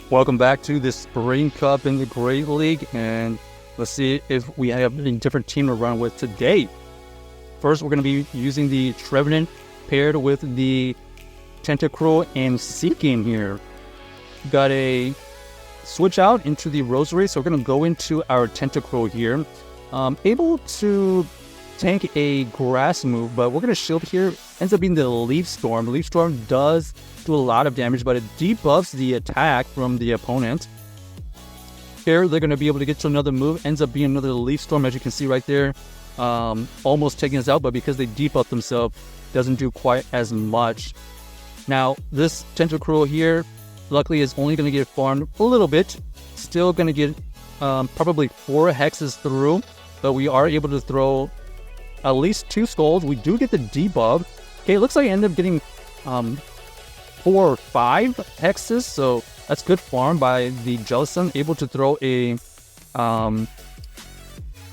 Welcome back to the Spring Cup in the Great League, and let's see if we have a different team to run with today. First, we're going to be using the Trevenant paired with the Tentacruel Seaking here. Got a switch out into the Rosary, so we're going to go into our Tentacruel here. Able to tank a grass move, but we're going to shield here. Ends up being the Leaf Storm. Leaf Storm does do a lot of damage, but it debuffs the attack from the opponent. Here, they're going to be able to get to another move. Ends up being another Leaf Storm, as you can see right there. Almost taking us out, but because they debuff themselves, doesn't do quite as much. Now, this Tentacruel here, luckily, is only going to get farmed a little bit. Still going to get probably 4 hexes through, but we are able to throw at least 2 skulls. We do get the debuff. Okay, it looks like I end up getting 4 or 5 hexes, so that's good farm by the Jellicent. Able to throw a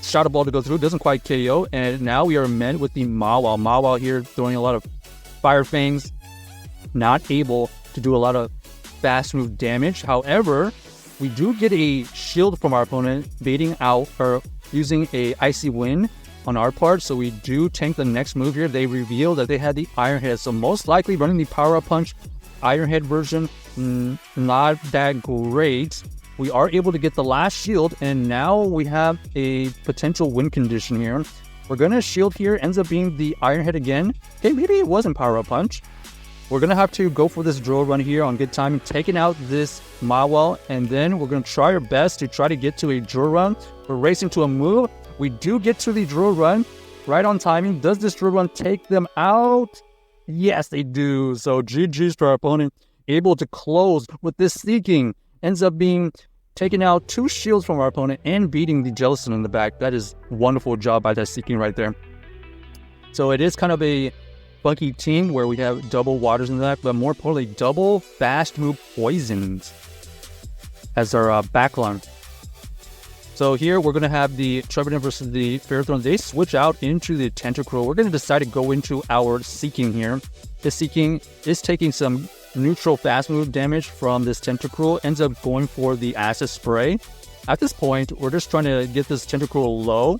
Shadow Ball to go through. Doesn't quite KO, and now we are met with the Mawile. Mawile here throwing a lot of Fire Fangs. Not able to do a lot of fast move damage. However, we do get a shield from our opponent, baiting out or using a Icy Wind on our part, so we do tank the next move here. They reveal that they had the Iron Head, so most likely running the Power Up Punch Iron Head version, not that great. We are able to get the last shield, and now we have a potential win condition here. We're going to shield here, ends up being the Iron Head again. Okay, maybe it wasn't Power Up Punch. We're going to have to go for this drill run here on good timing, taking out this Mawile, and then we're going to try our best to try to get to a drill run. We're racing to a move. We do get to the drill run right on timing. Does this drill run take them out? Yes, they do. So GG's to our opponent. Able to close with this Seaking. Ends up being taking out 2 shields from our opponent and beating the Jellicent in the back. That is a wonderful job by that Seaking right there. So it is kind of a funky team where we have double waters in the back, but more importantly, double fast move poisons as our backline. So here we're going to have the Trevenant versus the Ferrothorn. They switch out into the Tentacruel. We're going to decide to go into our Seaking here. This Seaking is taking some neutral fast move damage from this Tentacruel. Ends up going for the Acid Spray. At this point, we're just trying to get this Tentacruel low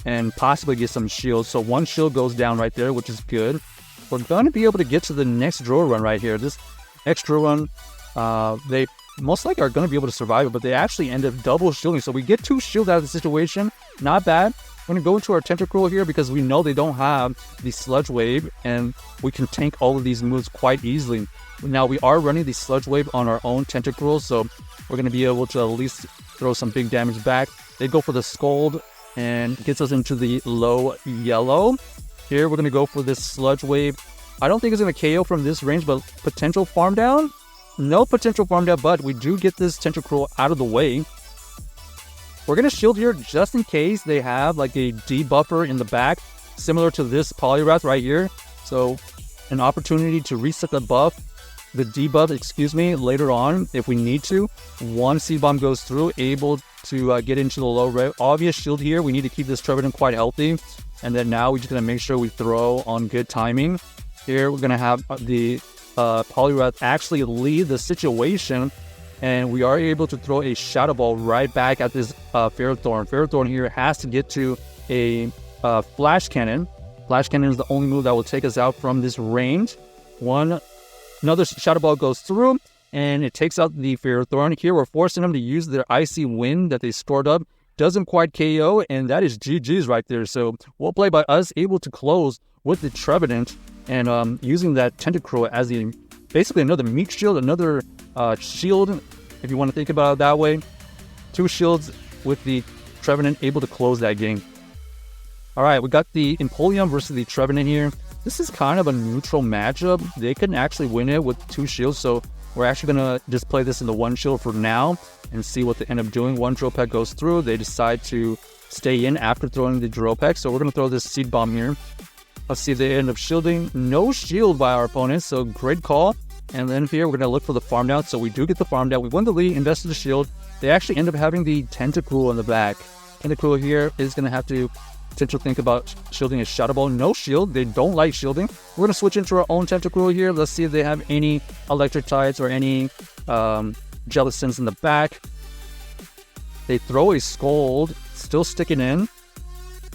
and possibly get some shields. So 1 shield goes down right there, which is good. We're going to be able to get to the next drill run right here. This next drill run, they most likely are going to be able to survive it, but they actually end up double shielding. So we get 2 shields out of the situation. Not bad. We're going to go into our Tentacruel here because we know they don't have the Sludge Wave, and we can tank all of these moves quite easily. Now, we are running the Sludge Wave on our own Tentacruel, so we're going to be able to at least throw some big damage back. They go for the Scold and gets us into the low yellow. Here, we're going to go for this Sludge Wave. I don't think it's going to KO from this range, but potential farm down? No potential farm down, but we do get this Tentacruel out of the way. We're going to shield here just in case they have like a debuffer in the back, similar to this Poliwrath right here. So, an opportunity to reset the debuff, later on if we need to. 1 Seed Bomb goes through, able to get into the low red. Obvious shield here. We need to keep this Trevenant quite healthy. And then now we're just going to make sure we throw on good timing. Here we're going to have the Poliwrath actually lead the situation. And we are able to throw a Shadow Ball right back at this Ferrothorn. Ferrothorn here has to get to a Flash Cannon. Flash Cannon is the only move that will take us out from this range. Another Shadow Ball goes through, and it takes out the Ferrothorn. Here we're forcing them to use their Icy Wind that they stored up. Doesn't quite KO, and that is GG's right there. So well played by us, able to close with the Trevenant, and using that Tentacruel as basically another meat shield, another shield, if you want to think about it that way. 2 shields with the Trevenant, able to close that game. Alright, we got the Empoleon versus the Trevenant here. This is kind of a neutral matchup. They can actually win it with 2 shields, so we're actually going to just play this in the 1 shield for now and see what they end up doing. 1 Drill Peck goes through. They decide to stay in after throwing the Drill Peck, so we're going to throw this Seed Bomb here. Let's see if they end up shielding. No shield by our opponent, so great call. And then here we're going to look for the farm down. So we do get the farm down. We won the lead, invested the shield. They actually end up having the Tentacruel in the back. Tentacruel here is going to have to potentially think about shielding a Shadow Ball. No shield. They don't like shielding. We're going to switch into our own Tentacruel here. Let's see if they have any electric types or any Jellicents in the back. They throw a Scold, still sticking in.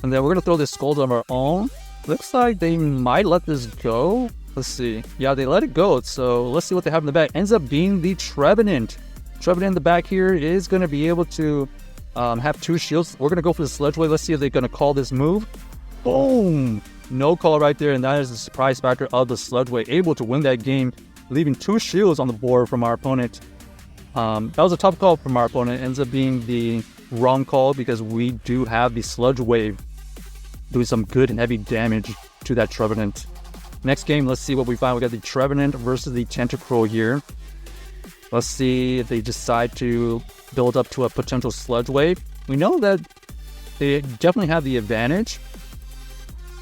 And then we're going to throw this Scold of our own. Looks like they might let this go. Let's see. Yeah, they let it go. So let's see what they have in the back. Ends up being the Trevenant. Trevenant in the back here is going to be able to have 2 shields. We're going to go for the Sludge Wave. Let's see if they're going to call this move. Boom! No call right there, and that is the surprise factor of the Sludge Wave. Able to win that game, leaving 2 shields on the board from our opponent. That was a tough call from our opponent. It ends up being the wrong call because we do have the Sludge Wave doing some good and heavy damage to that Trevenant. Next game, let's see what we find. We got the Trevenant versus the Tentacruel here. Let's see if they decide to build up to a potential Sludge Wave. We know that they definitely have the advantage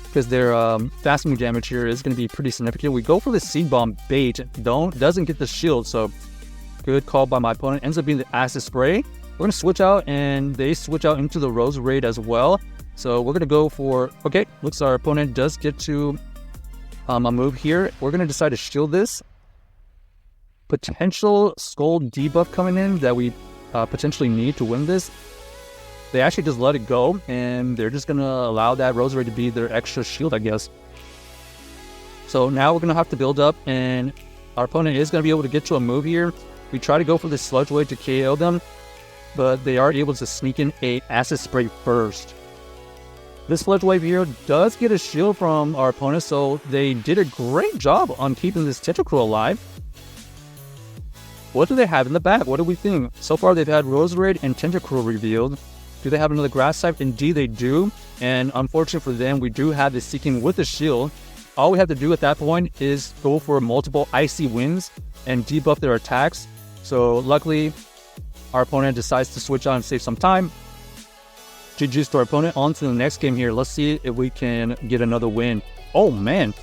because their fast move damage here is going to be pretty significant. We go for the Seed Bomb bait. Doesn't get the shield, so good call by my opponent. Ends up being the Acid Spray. We're going to switch out, and they switch out into the Roserade as well. So we're going to go for... Okay, looks like our opponent does get to a move here. We're going to decide to shield this. Potential Scold debuff coming in that we potentially need to win this. They actually just let it go, and they're just going to allow that Roserade to be their extra shield, I guess. So now we're going to have to build up, and our opponent is going to be able to get to a move here. We try to go for the Sludge Wave to KO them, but they are able to sneak in a Acid Spray first. This Sludge Wave here does get a shield from our opponent, so they did a great job on keeping this Tentacruel alive. What do they have in the back? What do we think? So far, they've had Roserade and Tentacruel revealed. Do they have another Grass type? Indeed, they do. And unfortunately for them, we do have the Seaking with a shield. All we have to do at that point is go for multiple Icy Winds and debuff their attacks. So luckily, our opponent decides to switch out and save some time. GG's to our opponent. On to the next game here. Let's see if we can get another win. Oh man,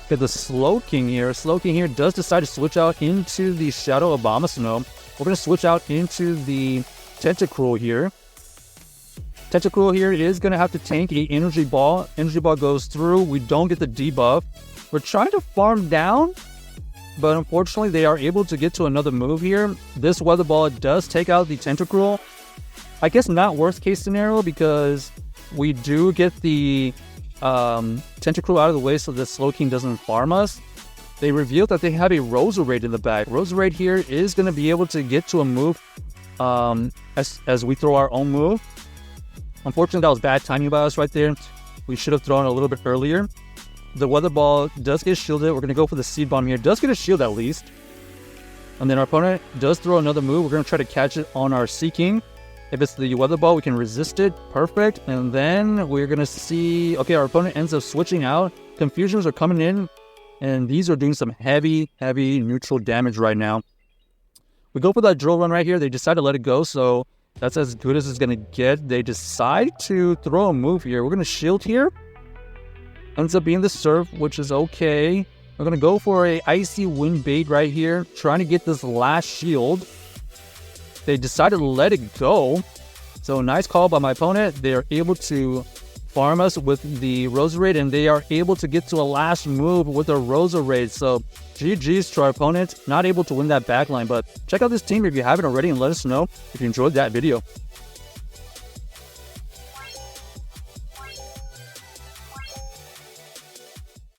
get the Slowking here. Slowking here does decide to switch out into the Shadow Abomasnow. We're going to switch out into the Tentacruel here. Tentacruel here is going to have to tank a Energy Ball. Energy Ball goes through. We don't get the debuff. We're trying to farm down, but unfortunately they are able to get to another move here. This Weather Ball does take out the Tentacruel. I guess not worst case scenario because we do get the Tentacruel out of the way so the Slowking doesn't farm us. They revealed that they have a Roserade in the back. Roserade here is going to be able to get to a move as we throw our own move. Unfortunately, that was bad timing by us right there. We should have thrown a little bit earlier. The Weather Ball does get shielded. We're going to go for the Seed Bomb here. Does get a shield at least. And then our opponent does throw another move. We're going to try to catch it on our Seaking. If it's the Weather Ball, we can resist it. Perfect. And then we're going to see... Okay, our opponent ends up switching out. Confusions are coming in. And these are doing some heavy neutral damage right now. We go for that Drill Run right here. They decide to let it go, so that's as good as it's going to get. They decide to throw a move here. We're going to shield here. Ends up being the Surf, which is okay. We're going to go for a Icy Wind bait right here. Trying to get this last shield. They decided to let it go. So nice call by my opponent. They are able to farm us with the Roserade, and they are able to get to a last move with a Roserade. So GG's to our opponent. Not able to win that backline, but check out this team if you haven't already and let us know if you enjoyed that video.